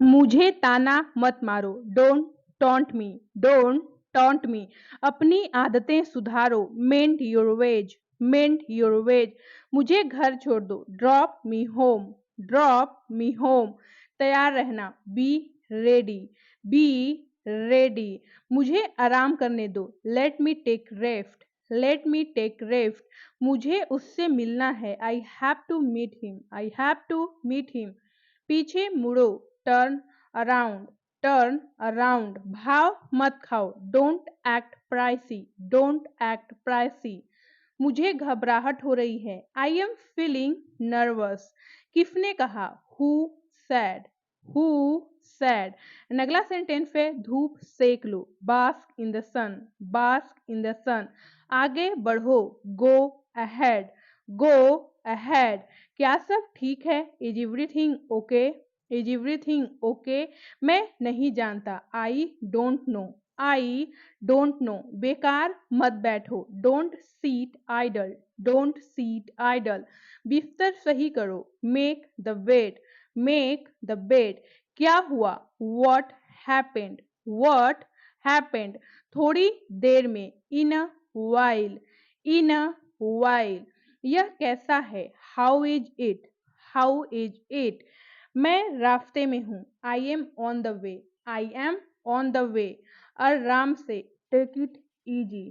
मुझे ताना मत मारो, don't taunt me, don't taunt me. अपनी आदतें सुधारो, मेंट योर वेज। मुझे घर छोड़ दो, drop me home, drop me home. तैयार रहना, रेडी बी रेडी। मुझे आराम करने दो, let me take rest, let me take rest. मुझे उससे मिलना है, I have to meet him, I have to meet him. पीछे मुड़ो, टर्न अराउंड, टर्न अराउंड। भाव मत खाओ, don't act pricey, don't act pricey. मुझे घबराहट हो रही है, आई एम फीलिंग नर्वस। किसने कहा, हु सैड, हु सैड। अगला सेंटेंस है, धूप सेक लो, bask in the sun, bask in the sun. आगे बढ़ो, गो अहेड, गो अहेड। क्या सब ठीक है, is everything okay, is everything okay. मैं नहीं जानता, I don't know, I don't know. बेकार मत बैठो, don't seat idle, don't seat idle. बिस्तर सही करो, make the bed, make the bed. क्या हुआ, वॉट हैपेंड, वॉट हैपेंड। थोड़ी देर में, इन a while, in a while. यह कैसा है, how is it, how is it. मैं रास्ते में हूँ, I am on the way, I am on the way. आराम से, take it easy,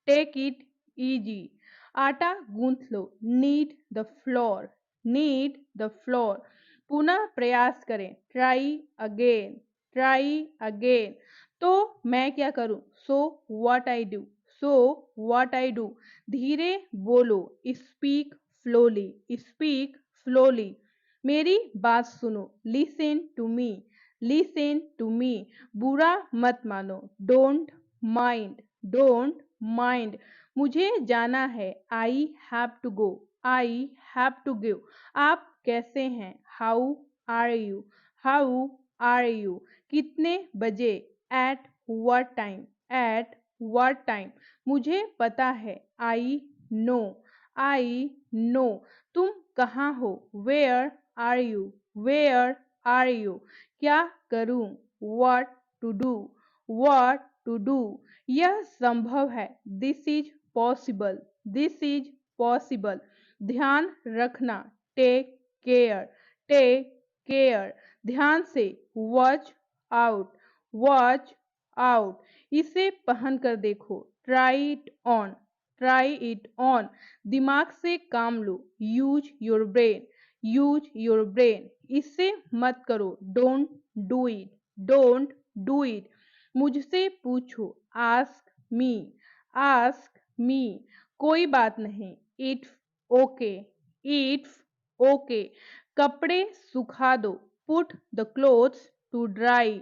take it easy. आटा गूंथ लो, knead the flour, knead the flour. पुनः प्रयास करें, ट्राई अगेन, ट्राई अगेन। तो मैं क्या करूं, so what I do, so what I do. धीरे बोलो, स्पीक स्लोली, स्पीक स्लोली। मेरी बात सुनो, listen to me, listen to me. बुरा मत मानो, डोंट माइंड, डोंट माइंड। मुझे जाना है, I have to go, I have to go. आप कैसे हैं, how are you, how are you. कितने बजे, at what time, at what time. मुझे पता है, आई नो, आई नो। तुम कहाँ हो, where are you, where are you. क्या करूं, what to do, what to do. यह संभव है, this is possible, this is possible. ध्यान रखना, टेक केयर, टेक केयर। ध्यान से, वॉच आउट, वॉच आउट। इसे पहन कर देखो, try it on, try it on. दिमाग से काम लो, use your brain, use your brain. इससे मत करो, don't do it, don't do it. मुझसे पूछो, आस्क मी, आस्क मी। कोई बात नहीं, इट्स ओके, इट्स ओके। कपड़े सुखा दो, put the clothes to dry.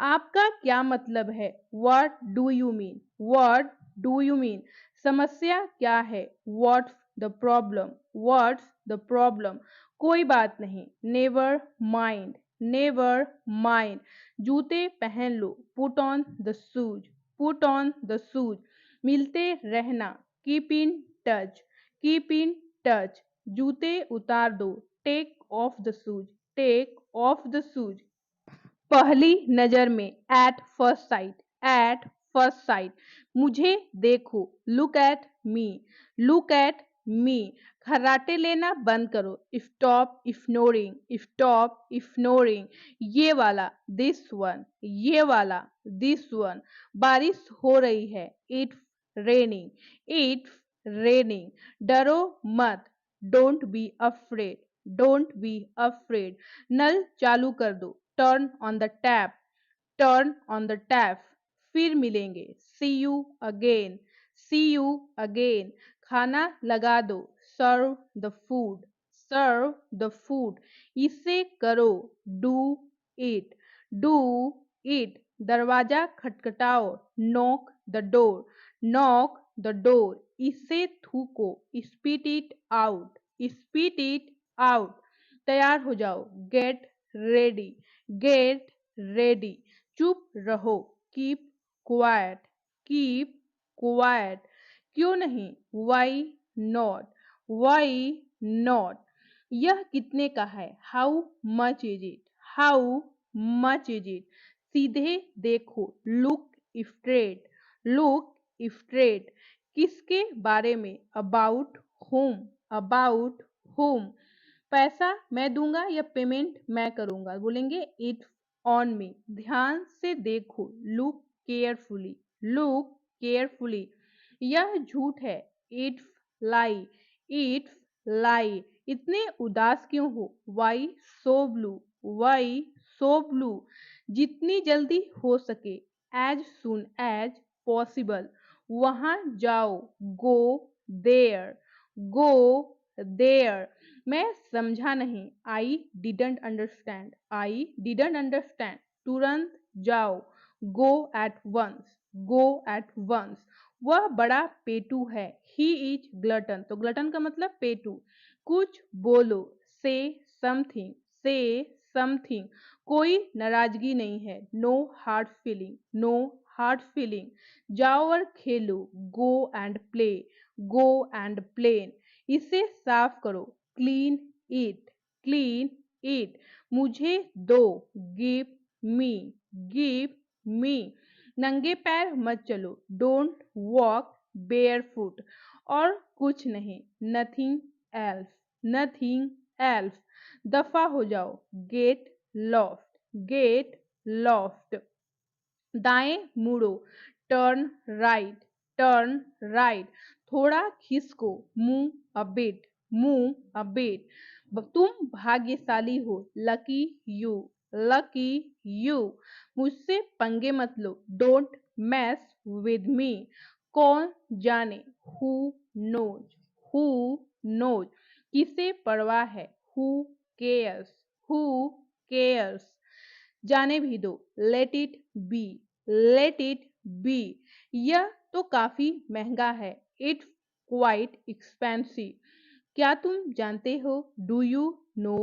आपका क्या मतलब है, what do you mean, what do you mean. समस्या क्या है, what's the problem, what's the problem. कोई बात नहीं, नेवर माइंड, नेवर माइंड। जूते पहन लो, put on the shoes, put on the shoes. मिलते रहना, keep in touch, keep in touch. जूते उतार दो, take off the shoes, take off the shoes. पहली नजर में, eight first sight, at first sight. मुझे देखो, look at me, look at me. खर्राटे लेना बंद करो, स्टॉप इग्नोरिंग, स्टॉप इग्नोरिंग। ये वाला, दिस वन, ये वाला, दिस वन। बारिश हो रही है, इट्स रेनिंग, इट्स रेनिंग। डरो मत, don't be afraid, don't be afraid. नल चालू कर दो, turn on the tap, turn on the tap. फिर मिलेंगे, see you again, see you again. खाना लगा दो, serve the food, serve the food. इसे करो, डू इट, डू इट। दरवाजा खटखटाओ, knock the door, knock the door. इसे थूको, spit it out, spit it out. तैयार हो जाओ, गेट रेडी, गेट रेडी। चुप रहो, कीप क्वाइट, कीप क्वाइट। क्यों नहीं, वाई नॉट, वाई नॉट। यह कितने का है, how much is it, how much is it. सीधे देखो, लुक स्ट्रेट। किसके बारे में? About home. पैसा मैं दूंगा या पेमेंट मैं करूंगा? बोलेंगे इट्स ऑन मी। ध्यान से देखो, केयरफुली लुक केयरफुली। यह झूठ है, इट्स लाई इट्स लाई। इतने उदास क्यों हो? Why so blue. जितनी जल्दी हो सके, एज सुन एज पॉसिबल। वहां जाओ, गो देयर गो देयर। मैं समझा नहीं, आई डिडंट अंडरस्टैंड। तुरंत जाओ, गो गो एट वंस। वह बड़ा पेटू है, ही इज ग्लटन। तो ग्लटन का मतलब पेटू। कुछ बोलो, से से समथिंग। कोई नाराजगी नहीं है, नो हार्ड फीलिंग। जाओ और खेलो, गो एंड प्लेन। इसे साफ करो, क्लीन क्लीन इट। मुझे दो, गिव मी गिव मी। नंगे पैर मत चलो, डोंट वॉक बेयरफुट। और कुछ नहीं, नथिंग एल्स। दफा हो जाओ, गेट लॉफ्ट। दाएं मुड़ो, टर्न टर्न राइट। थोड़ा खिसको, मूव अ बिट। तुम भाग्यशाली हो, लकी यू। मुझसे पंगे मत लो, डोंट मैस विद मी। कौन जाने, हु हु नोज। किसे परवाह है, केयर्स हु केयर्स। जाने भी दो, बी लेट इट बी। यह तो काफी महंगा है, इट्स क्वाइट एक्सपेंसिव। क्या तुम जानते हो, डू यू नो?